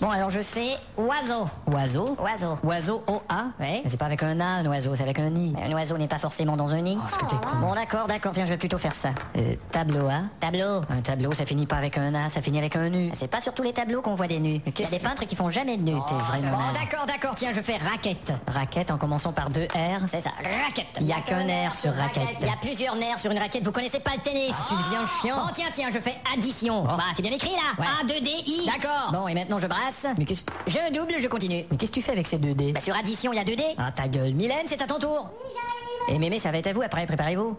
Bon, alors je fais oiseau. Oiseau? Oiseau. Oiseau, O-A? Oui. Mais c'est pas avec un A, un oiseau, c'est avec un I. Un oiseau n'est pas forcément dans un nid. Oh, est-ce que t'es con? Bon, d'accord, tiens, je vais plutôt faire ça. Tableau A? Tableau. Un tableau, ça finit pas avec un A, ça finit avec un U. C'est pas sur tous les tableaux qu'on voit des nus. Il y a des peintres qui font jamais de nus. T'es vraiment Bon, naze. d'accord, tiens, je fais raquette. Raquette en commençant par deux R. C'est ça, raquette. Il y a qu'un R sur raquette. Il y a plusieurs nerfs sur une raquette, vous connaissez pas le tennis. Tu deviens chiant. Bon, tiens, je fais addition. Bah, c'est bien écrit là. Ouais. A2DI. D'accord. Bon, et maintenant je brasse. Mais qu'est-ce Je double, je continue. mais qu'est-ce que tu fais avec ces 2D? Bah, sur addition, il y a 2D. Ah, ta gueule. Mylène, c'est à ton tour. Et Mémé, ça va être à vous après, préparez-vous.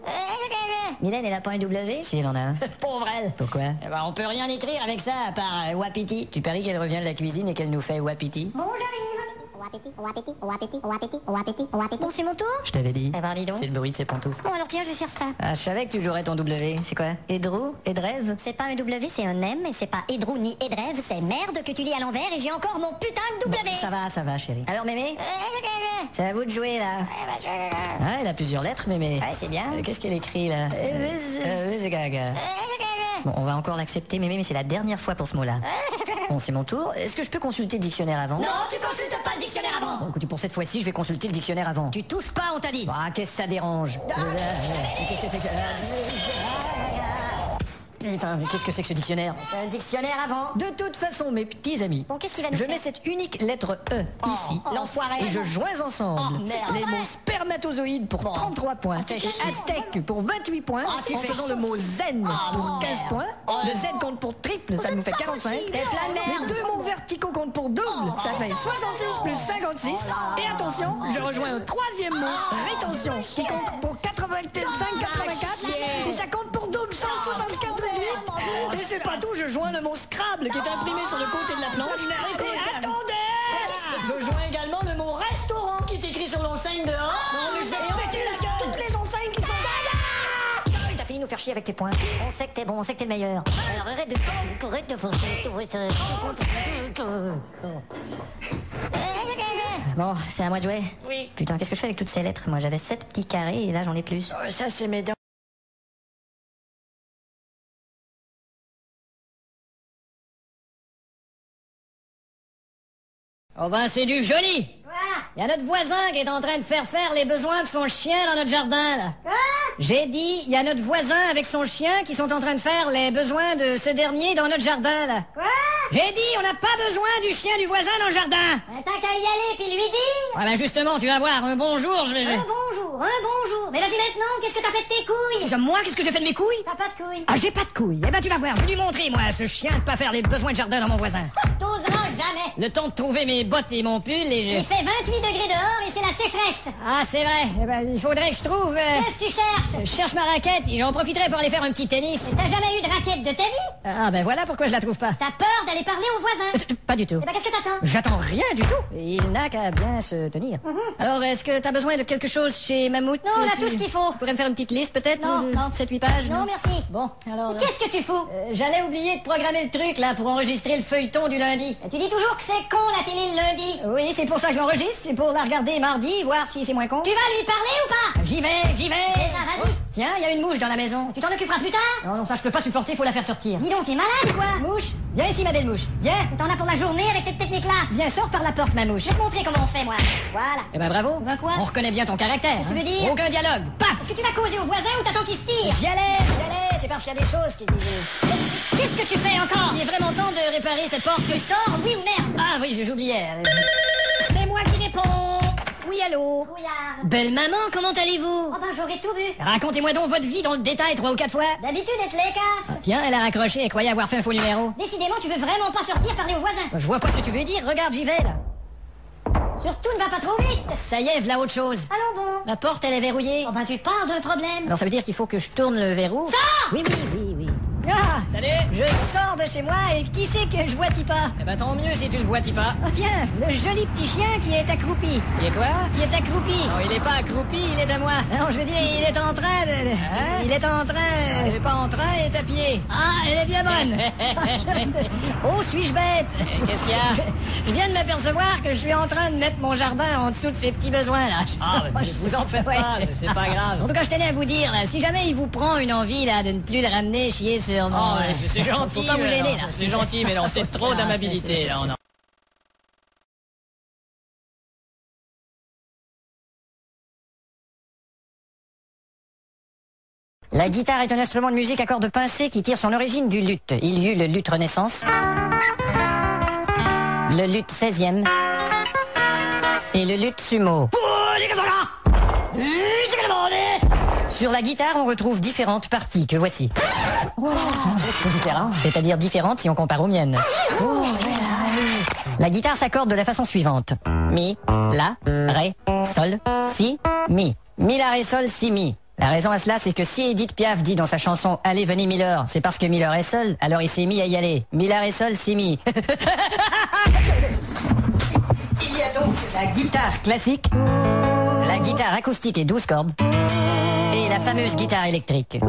Mylène, elle a pas un W? Si, elle en a un. Pauvre elle. Pourquoi? Eh ben, on peut rien écrire avec ça à part Wapiti. Tu paries qu'elle revient de la cuisine et qu'elle nous fait wapiti? Bon, j'arrive. Bon, c'est mon tour? Je t'avais dit. Eh ben, dis donc. C'est le bruit de ses pantoufles. Bon, alors tiens, je vais faire ça. Ah, je savais que tu jouerais ton W. C'est quoi? Edrou? Edrève? C'est pas un W, c'est un M, et c'est pas Edrou ni Edrève, c'est merde que tu lis à l'envers, et j'ai encore mon putain de W. Bon, ça va, chérie. Alors, Mémé? C'est à vous de jouer, là. Ah, elle a plusieurs lettres, Mémé. Ouais, c'est bien. Qu'est-ce qu'elle écrit, là? Gaga. Bon, on va encore l'accepter, Mémé, mais c'est la dernière fois pour ce mot-là. Bon, c'est mon tour. Est-ce que je peux consulter le dictionnaire avant? Non, tu consultes pas le dictionnaire avant. Bon, écoutez, pour cette fois-ci, je vais consulter le dictionnaire avant. Tu touches pas, on t'a dit. Ah, qu'est-ce que ça dérange? Qu'est-ce que c'est que ça? Putain, mais qu'est-ce que c'est que ce dictionnaire? C'est un dictionnaire avant. De toute façon, mes petits amis, Bon, qu'est-ce qu'il va nous je faire? mets cette unique lettre E ici, l'enfoiré. et je joins ensemble Oh, merde. les mots spermatozoïde pour 33 points, fais et chier. aztèque pour 28 points, tu en fais faisant le mot zen pour 15 points, le Z compte pour triple, ça nous fait 45, T'es plein de merde. les deux mots verticaux comptent pour double, ça fait 66 plus 56, et attention, je rejoins un troisième mot, rétention, qui compte pour 85-84, et ça compte pour double, 164 réduite. Et c'est pas tout, je joins le mot Scrabble qui est imprimé sur le côté de la planche. Et attendez! Je joins également le mot restaurant qui est écrit sur l'enseigne dehors. Non, mais c'est pété parce que toutes les enseignes qui sont derrière! T'as fini de nous faire chier avec tes points. On sait que t'es bon, on sait que t'es le meilleur. Alors arrête de Bon, c'est à moi de jouer. Oui. Putain, qu'est-ce que je fais avec toutes ces lettres? Moi, j'avais 7 petits carrés et là, j'en ai plus. Ça, c'est mes dents. Oh ben, c'est du joli! Il y a notre voisin qui est en train de faire les besoins de son chien dans notre jardin, là. Quoi? J'ai dit, il y a notre voisin avec son chien qui sont en train de faire les besoins de ce dernier dans notre jardin, là. Quoi? J'ai dit, on n'a pas besoin du chien du voisin dans le jardin. T'as qu'à y aller, puis lui dire. Ouais, ben justement, tu vas voir, un bonjour, je vais... Un bonjour. Mais vas-y maintenant, qu'est-ce que t'as fait de tes couilles? Moi, qu'est-ce que j'ai fait de mes couilles? T'as pas de couilles. Ah, j'ai pas de couilles. Eh ben, tu vas voir, je vais lui montrer, moi, à ce chien, de pas faire les besoins de jardin dans mon voisin. T'oseras jamais. Le temps de trouver mes bottes et mon pull et Il fait 28 degrés dehors et c'est la sécheresse. Ah, c'est vrai. Eh ben, il faudrait que je trouve... Qu'est-ce que tu cherches? Je cherche ma raquette et j'en profiterai pour aller faire un petit tennis. T'as jamais eu de raquette de ta vie? Ah, ben voilà pourquoi je la trouve pas. T'as peur d'aller parler aux voisins? Pas du tout. Eh ben, qu'est-ce que t'attends? J'attends rien du tout. Il n'a qu'à bien se tenir. Alors, est-ce que t'as besoin de quelque chose chez Mammouth? Non, on a tout ce qu'il faut. Tu pourrais me faire une petite liste, peut-être? Non, 7-8 pages? Non, merci. Bon, alors... Qu'est-ce que tu fous? J'allais oublier de programmer le truc, là, pour enregistrer le feuilleton du lundi. Tu dis toujours que c'est con, la télé, le lundi. Oui, c'est pour ça que je l'enregistre. C'est pour la regarder mardi, voir si c'est moins con. Tu vas lui parler ou pas? J'y vais. C'est ça, vas-y. Tiens, il y a une mouche dans la maison. Tu t'en occuperas plus tard? Non, ça je peux pas supporter, faut la faire sortir. Dis donc, t'es malade ou quoi? Mouche, viens ici, ma belle mouche. Viens. T'en as pour la journée avec cette technique-là? Viens, sors par la porte, ma mouche. Je vais te montrer comment on fait, moi. Voilà. Eh ben bravo. Ben quoi? On reconnaît bien ton caractère. Qu'est-ce que tu veux dire? Aucun dialogue. Paf! Est-ce que tu vas causer aux voisins ou t'attends qu'ils se tirent? J'y allais. C'est parce qu'il y a des choses qui... Qu'est-ce que tu fais encore? Il est vraiment temps de réparer cette porte. Tu sors, oui ou merde? Ah oui, j'oubliais. C'est moi qui réponds. Oui, allô? Couillard. Belle maman, comment allez-vous? Oh ben, j'aurais tout vu. Racontez-moi donc votre vie dans le détail 3 ou 4 fois. D'habitude, elle te les casse. Tiens, elle a raccroché et croyait avoir fait un faux numéro. Décidément, tu veux vraiment pas sortir parler aux voisins. Je vois pas ce que tu veux dire, regarde, j'y vais, là. Surtout, ne va pas trop vite. Ça y est, v'là autre chose. Allons bon. La porte, elle est verrouillée. Oh ben, tu parles d'un problème. Alors, ça veut dire qu'il faut que je tourne le verrou? Sors! Oui. Ah! Salut! Je sors de chez moi et qui c'est que je vois pas? Eh ben tant mieux si tu le vois pas. Oh tiens, le joli petit chien qui est accroupi. Qui est quoi? Qui est accroupi. Non, il est pas accroupi, il est à moi. Non, je veux dire, il est en train de... Hein? Il est en train... Il est pas en train, il est à pied. Ah, elle est bien bonne. Oh, suis-je bête? Qu'est-ce qu'il y a? Je viens de m'apercevoir que je suis en train de mettre mon jardin en dessous de ses petits besoins, là. Ah, bah, je vous en fais pas, c'est pas grave. En tout cas, je tenais à vous dire, là, si jamais il vous prend une envie, là, de ne plus le ramener chier sur mon... Oh, c'est gentil. Faut pas vous gêner, là. C'est gentil, mais non, c'est trop d'amabilité, là. La guitare est un instrument de musique à cordes pincées qui tire son origine du luth. Il y eut le luth Renaissance, le luth 16e et le luth sumo. Sur la guitare, on retrouve différentes parties que voici. C'est différent. C'est-à-dire différentes si on compare aux miennes. La guitare s'accorde de la façon suivante. Mi, la, ré, sol, si, mi. Mi, la, ré, sol, si, mi. La raison à cela, c'est que si Edith Piaf dit dans sa chanson « Allez, venez Miller », c'est parce que Miller est seul, alors il s'est mis à y aller. Mi, la, ré, sol, si, mi. Il y a donc la guitare classique, la guitare acoustique et 12 cordes, et la fameuse guitare électrique.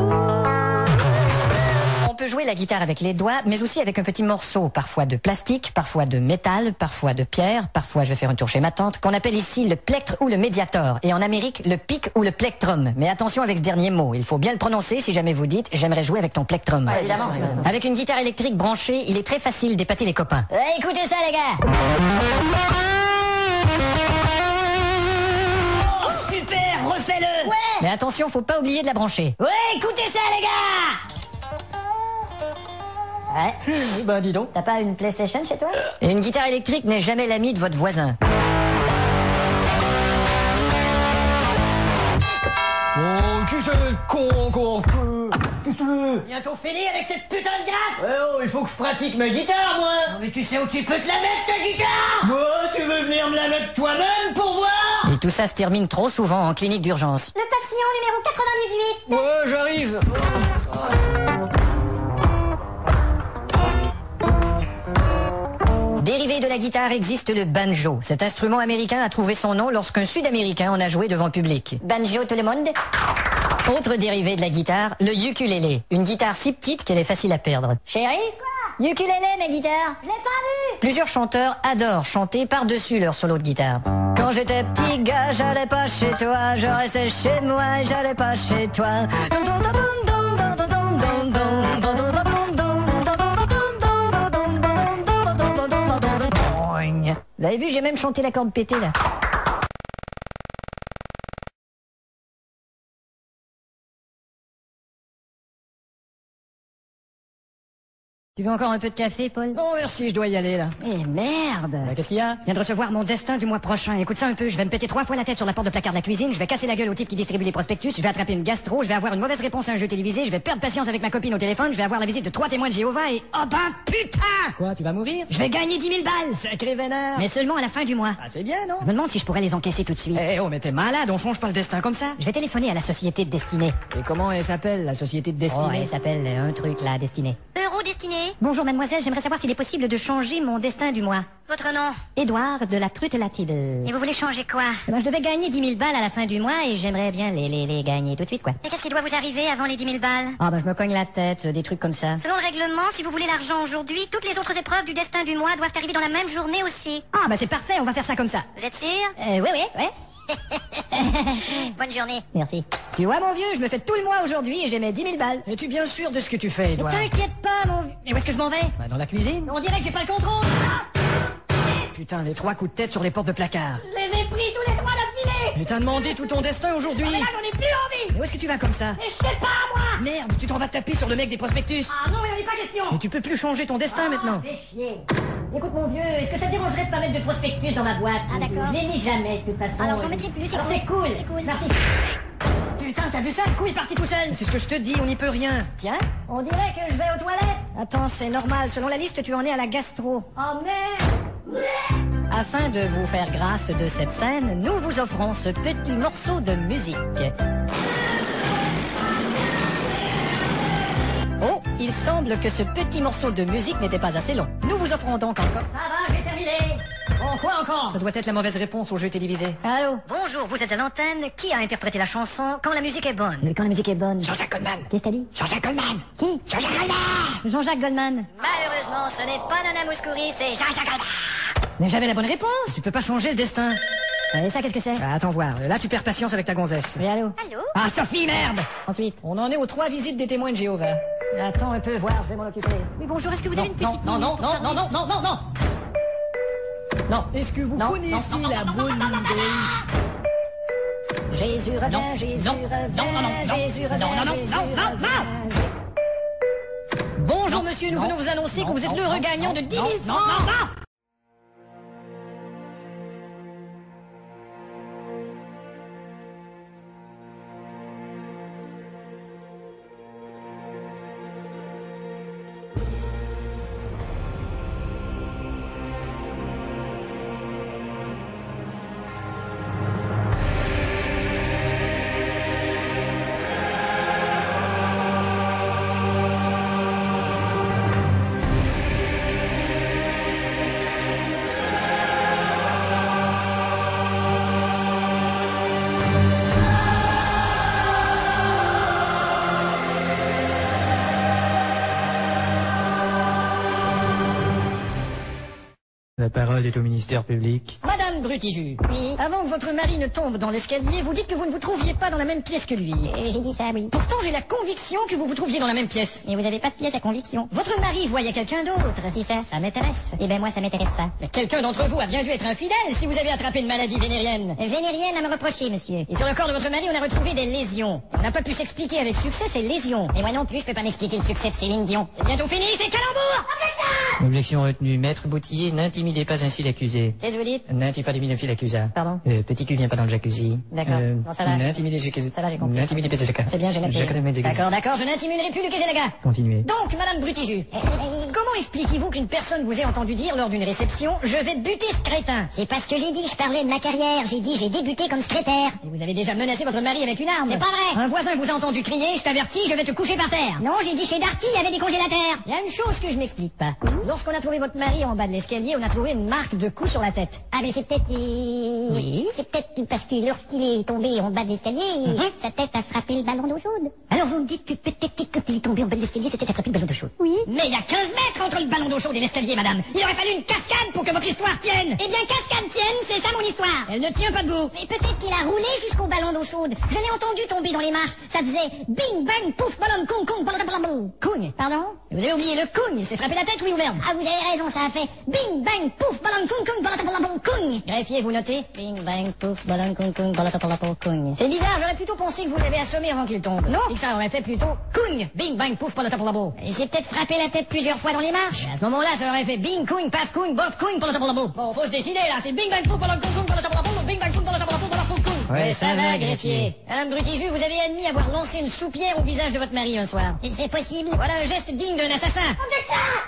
On peut jouer la guitare avec les doigts, mais aussi avec un petit morceau, parfois de plastique, parfois de métal, parfois de pierre, parfois je vais faire un tour chez ma tante, qu'on appelle ici le plectre ou le médiator, et en Amérique, le pic ou le plectrum. Mais attention avec ce dernier mot, il faut bien le prononcer si jamais vous dites « j'aimerais jouer avec ton plectrum ». Ouais, évidemment. Avec une guitare électrique branchée, il est très facile d'épater les copains. Écoutez ça les gars. Oh, super, refais-le. Ouais. Mais attention, faut pas oublier de la brancher. Ouais, écoutez ça les gars. Ouais. Bah dis donc. T'as pas une PlayStation chez toi? Et une guitare électrique n'est jamais l'ami de votre voisin. Oh, qui c'est le con encore? Qu'est-ce que tu veux? Bientôt fini avec cette putain de gratte. Ouais, oh, il faut que je pratique ma guitare, moi. Non mais tu sais où tu peux te la mettre ta guitare? Moi, tu veux venir me la mettre toi-même pour voir? Et tout ça se termine trop souvent en clinique d'urgence. Le patient numéro 98. Ouais, j'arrive. Dérivé de la guitare existe le banjo. Cet instrument américain a trouvé son nom lorsqu'un Sud-Américain en a joué devant public. Banjo tout le monde. Autre dérivé de la guitare, le ukulélé. Une guitare si petite qu'elle est facile à perdre. Chérie? Quoi? Ukulélé, ma guitare. Je l'ai pas vu. Plusieurs chanteurs adorent chanter par-dessus leur solo de guitare. Quand j'étais petit gars, j'allais pas chez toi, je restais chez moi, j'allais pas chez toi. Vous avez vu, j'ai même chanté la corde pétée là. Tu veux encore un peu de café, Paul? Non, merci, je dois y aller, là. Eh merde! Bah, qu'est-ce qu'il y a? Je viens de recevoir mon destin du mois prochain. Écoute ça un peu, je vais me péter 3 fois la tête sur la porte de placard de la cuisine, je vais casser la gueule au type qui distribue les prospectus, je vais attraper une gastro, je vais avoir une mauvaise réponse à un jeu télévisé, je vais perdre patience avec ma copine au téléphone, je vais avoir la visite de 3 témoins de Jéhovah et... Oh ben putain! Quoi, tu vas mourir? Je vais gagner 10 000 balles! Sacré vénère! Mais seulement à la fin du mois. Ah, c'est bien, non? Je me demande si je pourrais les encaisser tout de suite. Eh, oh, mais t'es malade, on change pas le destin comme ça. Je vais téléphoner à la société de destinée. Et comment elle s'appelle, la société de Oh, destinée? elle s'appelle un truc, la destinée. Eurodestiné. Bonjour mademoiselle, j'aimerais savoir s'il est possible de changer mon destin du mois. Votre nom? Édouard de la Prute-Latide. Et vous voulez changer quoi? Eh ben, je devais gagner 10 000 balles à la fin du mois et j'aimerais bien les gagner tout de suite, quoi. Et qu'est-ce qui doit vous arriver avant les 10 000 balles? Ah ben je me cogne la tête, des trucs comme ça. Selon le règlement, si vous voulez l'argent aujourd'hui, toutes les autres épreuves du destin du mois doivent arriver dans la même journée aussi. Ah ben c'est parfait, on va faire ça comme ça. Vous êtes sûr? Ouais. Bonne journée. Merci. Tu vois mon vieux, je me fais tout le mois aujourd'hui et j'ai mes 10 000 balles. Es-tu bien sûr de ce que tu fais, Ne Edouard? t'inquiète pas mon vieux. Mais où est-ce que je m'en vais? Bah, dans la cuisine. On dirait que j'ai pas le contrôle. Putain, les 3 coups de tête sur les portes de placard. Je les ai pris tous les 3 d'affilée. Mais t'as demandé tout ton destin aujourd'hui. Mais là j'en ai plus envie. Mais où est-ce que tu vas comme ça? Mais je sais pas moi. Merde, tu t'en vas taper sur le mec des prospectus. Ah non, il n'en est pas question. Mais tu peux plus changer ton destin maintenant. Fais chier. Écoute mon vieux, est-ce que ça te dérangerait de pas mettre de prospectus dans ma boîte? Ah, d'accord. Je les lis jamais de toute façon. Alors j'en mettrai plus, c'est Alors, cool. c'est cool. C'est cool. Merci. Putain, t'as vu ça? Le coup est parti tout seul. C'est ce que je te dis, on n'y peut rien. Tiens, on dirait que je vais aux toilettes. Attends, c'est normal. Selon la liste, tu en es à la gastro. Oh merde. Afin de vous faire grâce de cette scène, nous vous offrons ce petit morceau de musique. Oh, il semble que ce petit morceau de musique n'était pas assez long. Nous vous offrons donc encore... Ça va, j'ai terminé. Bon, quoi encore? Ça doit être la mauvaise réponse au jeu télévisé. Allô? Bonjour, vous êtes à l'antenne. Qui a interprété la chanson Quand la musique est bonne? Mais quand la musique est bonne... Jean-Jacques Goldman. Qu'est-ce que t'as dit? Jean-Jacques Goldman. Qui? Jean-Jacques Goldman. Jean-Jacques Goldman. Malheureusement, ce n'est pas Nana Mouskouri, c'est Jean-Jacques Goldman. Mais j'avais la bonne réponse. Tu peux pas changer le destin. Et ça, qu'est-ce que c'est? Ah, attends voir. Là, tu perds patience avec ta gonzesse. Oui, allô? Allô? Ah, Sophie, merde. Ensuite. On en est aux 3 visites des témoins de Jéhovah. Attends un peu, voir, je vais m'en occuper. Oui, bonjour, est-ce que vous avez une petite non. Est-ce que vous connaissez la bonne nouvelle? Jésus revient, Non, Jésus non, revient, non, non, non, Jésus revient, non, non, non, Jésus non, non, revient. Bonjour Non, monsieur, nous non, venons vous annoncer que non, vous êtes non, l'heureux non, gagnant de non, 10 000 francs. non, non, non. La parole est au ministère public. Madame Brutiju, Oui. avant que votre mari ne tombe dans l'escalier, vous dites que vous ne vous trouviez pas dans la même pièce que lui. J'ai dit ça, oui. Pourtant, j'ai la conviction que vous vous trouviez dans la même pièce. Mais vous avez pas de pièce à conviction. Votre mari voyait quelqu'un d'autre. Qui ça? Ça m'intéresse. Eh ben moi, ça m'intéresse pas. Mais quelqu'un d'entre vous a bien dû être infidèle si vous avez attrapé une maladie vénérienne. Je n'ai rien à me reprocher, monsieur. Et sur le corps de votre mari, on a retrouvé des lésions. On n'a pas pu s'expliquer avec succès ces lésions. Et moi non plus, je peux pas m'expliquer le succès de Céline Dion. C'est bientôt fini, c'est calembour. Objection retenue. Maître Boutillier, n'intimidez pas ainsi l'accusé. Qu'est-ce que vous dites? N'intimidez pas l'accusé. Pardon? Petit cul vient pas dans le jacuzzi. D'accord. Bon, ça va. N'intimidez Ça va, j'ai compris. N'intimidez pas Jacques. C'est bien, j'ai noté. D'accord, je n'intimiderai plus le Kézélaga. Continuez. Donc, Madame Brutiju, comment expliquez-vous qu'une personne vous ait entendu dire lors d'une réception « Je vais buter ce crétin » C'est parce que j'ai dit, je parlais de ma carrière. J'ai dit, j'ai débuté comme secrétaire. Et vous avez déjà menacé votre mari avec une arme. C'est pas vrai. Un voisin vous a entendu crier « Je t'avertis, je vais te coucher par terre ». Non, j'ai dit chez Darty, il y avait des congélateurs. Il y a une chose que je m'explique pas. Lorsqu'on a trouvé votre mari en bas de l'escalier, on a trouvé une marque de coup sur la tête. Ah, mais c'est peut-être... Oui. C'est peut-être parce que lorsqu'il est tombé en bas de l'escalier, sa tête a frappé le ballon d'eau chaude. Alors vous me dites que peut-être que quand il est tombé en bas de l'escalier, c'était attrapé le ballon d'eau chaude. Oui. Mais il y a 15 mètres entre le ballon d'eau chaude et l'escalier, madame. Il aurait fallu une cascade pour que votre histoire tienne. Eh bien, cascade tienne, c'est ça mon histoire. Elle ne tient pas debout. Mais peut-être qu'il a roulé jusqu'au ballon d'eau chaude. Je l'ai entendu tomber dans les marches. Ça faisait bing, bang, pouf, ballon, kung, kung, ballon, ballon, ballon. Cogne. Pardon? Vous avez oublié le cogne. Il s'est frappé la tête, oui ou merde? Ah, vous avez raison, ça a fait bing, bang, pouf, ballon, kung, kung, ballon, ballon, ballon, kung. Greffier, vous notez? Bing, bang, pouf, ballon, kung, kung, ballon, ballon, ballon, kung. C'est bizarre, j'aurais plutôt pensé que vous l'avez assommé avant qu'il tombe. Non. Et que ça aurait fait plutôt cogne, bing, bang, pouf, palatabalabo. Il s'est peut-être frappé la tête plusieurs fois dans les marches. À ce moment-là, ça aurait fait bing, cogne, paf, cogne, bof, cogne, palatabalabo. Bon, faut se décider, là, c'est bing, bang, pouf, palatabalabo, bing, bang, pouf, palatabalabo, cogne. Ouais, ça va, greffier. Madame Brutiju, vous avez admis avoir lancé une soupière au visage de votre mari un soir. Et c'est possible. Voilà un geste digne d'un assassin.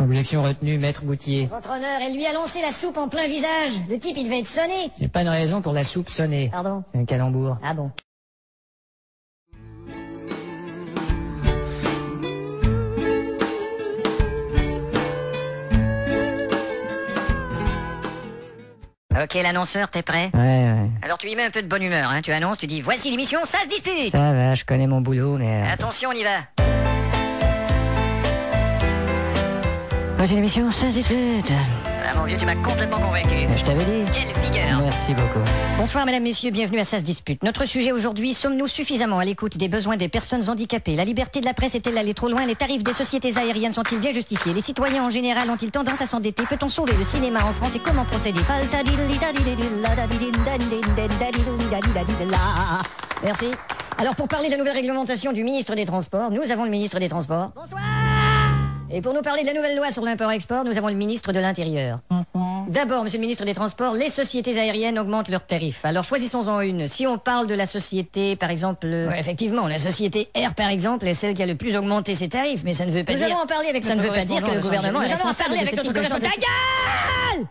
Objection retenue. Maître Boutillier. Votre honneur, elle lui a lancé la soupe en plein visage. Le type, il devait être sonné. C'est pas une raison pour la soupe sonner. Pardon? C'est un calembour. Ah bon. Ok, l'annonceur, t'es prêt? Ouais. Alors tu y mets un peu de bonne humeur, hein. Tu annonces, tu dis, voici l'émission, ça se dispute. Ça va, je connais mon boulot, mais... Attention, on y va. Voici l'émission, ça se dispute. Ah mon vieux, tu m'as complètement convaincu. Je t'avais dit. Quelle figure. Merci beaucoup. Bonsoir mesdames, messieurs, bienvenue à Ça se dispute. Notre sujet aujourd'hui, sommes-nous suffisamment à l'écoute des besoins des personnes handicapées? La liberté de la presse est-elle allée trop loin? Les tarifs des sociétés aériennes sont-ils bien justifiés? Les citoyens en général ont-ils tendance à s'endetter? Peut-on sauver le cinéma en France et comment procéder? Merci. Alors pour parler de la nouvelle réglementation du ministre des Transports, nous avons le ministre des Transports. Bonsoir. Et pour nous parler de la nouvelle loi sur l'import-export, nous avons le ministre de l'Intérieur. D'abord, monsieur le ministre des Transports, les sociétés aériennes augmentent leurs tarifs. Alors choisissons-en une. Si on parle de la société, par exemple... Ouais, effectivement, la société Air, par exemple, est celle qui a le plus augmenté ses tarifs, mais ça ne veut pas dire... Nous allons en parler avec ça ne veut pas dire que le gouvernement est responsable de ce type de choses. Ta gueule!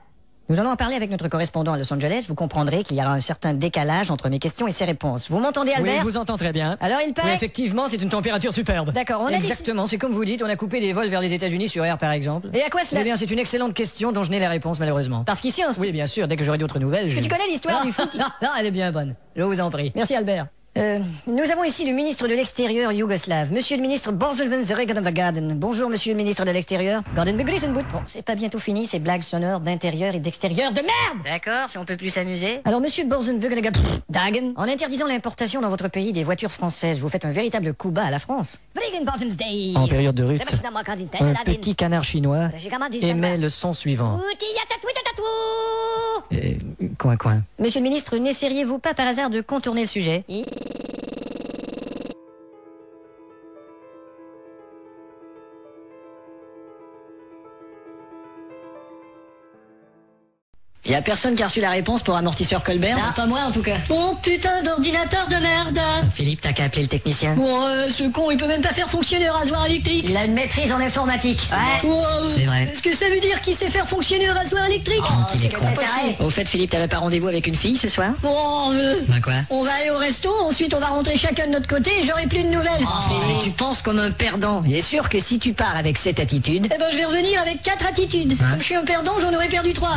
Nous allons en parler avec notre correspondant à Los Angeles. Vous comprendrez qu'il y aura un certain décalage entre mes questions et ses réponses. Vous m'entendez, Albert? Oui, je vous entends très bien. Alors, il paraît... Oui, effectivement, c'est une température superbe. D'accord, on a Exactement, c'est comme vous dites, on a coupé des vols vers les États-Unis sur Air, par exemple. Et à quoi cela? Eh bien, c'est une excellente question dont je n'ai la réponse, malheureusement. Parce qu'ici, on... Oui, bien sûr, dès que j'aurai d'autres nouvelles... Est-ce que tu connais l'histoire du fou qui... Non, elle est bien bonne. Je vous en prie. Merci, Albert. Nous avons ici le ministre de l'Extérieur yougoslave, monsieur le ministre Borzelven-Zeregadavagarden. Bonjour, monsieur le ministre de l'Extérieur. Garden Begrisenboot. Bon, c'est pas bientôt fini, ces blagues sonores d'intérieur et d'extérieur de merde! D'accord, si on peut plus s'amuser. Alors, monsieur Borzelven-Zeregadavagarden, en interdisant l'importation dans votre pays des voitures françaises, vous faites un véritable coup bas à la France. En période de rut, un petit canard chinois émet le son suivant. coin. Monsieur le ministre, n'essayeriez-vous pas par hasard de contourner le sujet? Y a personne qui a reçu la réponse pour amortisseur Colbert? Non, pas moi en tout cas. Bon putain d'ordinateur de merde. Philippe, t'as qu'à appeler le technicien. Bon, ce con il peut même pas faire fonctionner le rasoir électrique. Il a une maîtrise en informatique. Ouais. Wow. C'est vrai. Est-ce que ça veut dire qu'il sait faire fonctionner le rasoir électrique? qu'il est c'est con. que t'es taré. Au fait Philippe, t'avais pas rendez-vous avec une fille ce soir? Bon, Bah quoi? on va aller au resto, ensuite on va rentrer chacun de notre côté et j'aurai plus de nouvelles. Mais tu penses comme un perdant. Il est sûr que si tu pars avec cette attitude... Eh ben je vais revenir avec 4 attitudes. Comme je suis un perdant, j'en aurais perdu 3.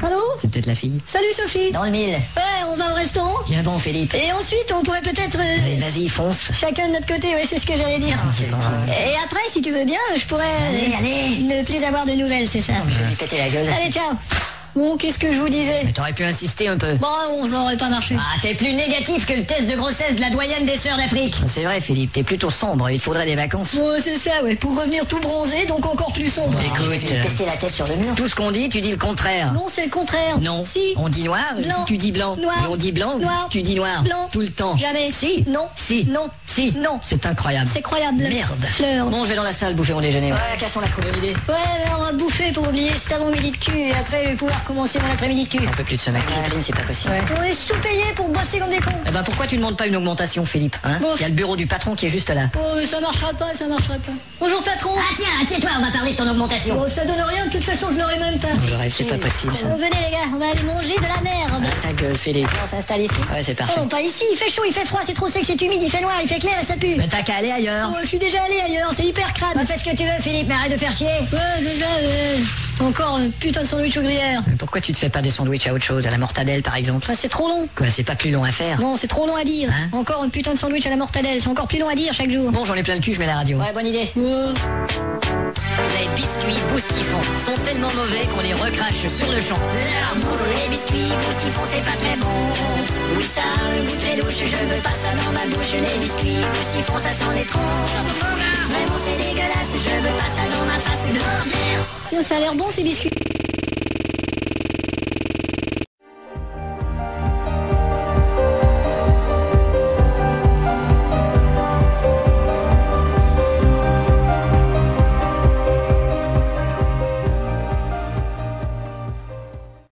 Allô? C'est peut-être la fille. Salut Sophie. Dans le mille. Ouais, on va au restaurant. Tiens bon, Philippe. Et ensuite, on pourrait peut-être... Allez, vas-y, fonce. chacun de notre côté, ouais, c'est ce que j'allais dire. Et après, si tu veux bien, je pourrais... Allez. ne plus avoir de nouvelles, c'est ça. Je vais lui péter la gueule. Allez, ciao. Bon, qu'est-ce que je vous disais? Mais t'aurais pu insister un peu. Bon, on n'aurait pas marché. Ah, t'es plus négatif que le test de grossesse de la doyenne des sœurs d'Afrique. C'est vrai, Philippe, t'es plutôt sombre. Il te faudrait des vacances. Ouais, c'est ça, ouais. Pour revenir tout bronzé, donc encore plus sombre. Écoute, Je vais tester la tête sur le mur. tout ce qu'on dit, tu dis le contraire. Non, c'est le contraire. Non. Si. On dit noir, Blanc. tu dis blanc. Noir. Et on dit blanc, Noir. tu dis noir. Blanc. Tout le temps. Jamais. Si. Non. Si. Non. Si. Non. C'est incroyable. C'est croyable. Merde. Fleur. Bon, je vais dans la salle bouffer mon déjeuner. Ouais, cassons la coupe. Bonne idée. Ouais, on va bouffer pour oublier cet avant-midi de cul et après je vais pouvoir commencer mon après-midi de cul. Un peu plus de ce mec. Prime, c'est pas possible. Ouais. On est sous-payé pour bosser comme des cons. Eh ben pourquoi tu ne demandes pas une augmentation, Philippe, hein? Bon. Il y a le bureau du patron qui est juste là. Oh, mais ça marchera pas, ça marchera pas. Bonjour patron. Ah tiens, assieds-toi, on va parler de ton augmentation. Bon, ça donne rien, de toute façon je l'aurai même pas. Je rêve, c'est pas possible ça. Bon, venez les gars, on va aller manger de la merde. Ta gueule, Philippe. On s'installe ici. Ouais, c'est parfait. Oh, pas ici, il fait chaud, il fait froid, c'est trop sec, c'est humide, il fait noir, il fait clair et ça pue. Mais t'as qu'à aller ailleurs. Oh, je suis déjà allé ailleurs, c'est hyper crade. Bah, fais ce que tu veux, Philippe, mais arrête de faire chier. Ouais, déjà, encore un putain de sandwich aux gruyères. Mais pourquoi tu te fais pas des sandwichs à autre chose, à la mortadelle par exemple? Enfin, c'est trop long. Quoi, c'est pas plus long à faire? Non, c'est trop long à dire. Hein? Encore un putain de sandwich à la mortadelle, c'est encore plus long à dire chaque jour. Bon, j'en ai plein le cul, je mets la radio. Ouais, bonne idée. Les biscuits Boustifon sont tellement mauvais qu'on les recrache sur le champ. Les biscuits Boustifon, c'est pas très bon. Oui, ça a un goût très louche, je veux pas ça dans ma bouche. Les biscuits Boustifon, ça sent les troncs. Vraiment, c'est dégueulasse, je veux pas ça dans ma face. Ça a l'air bon ces biscuits.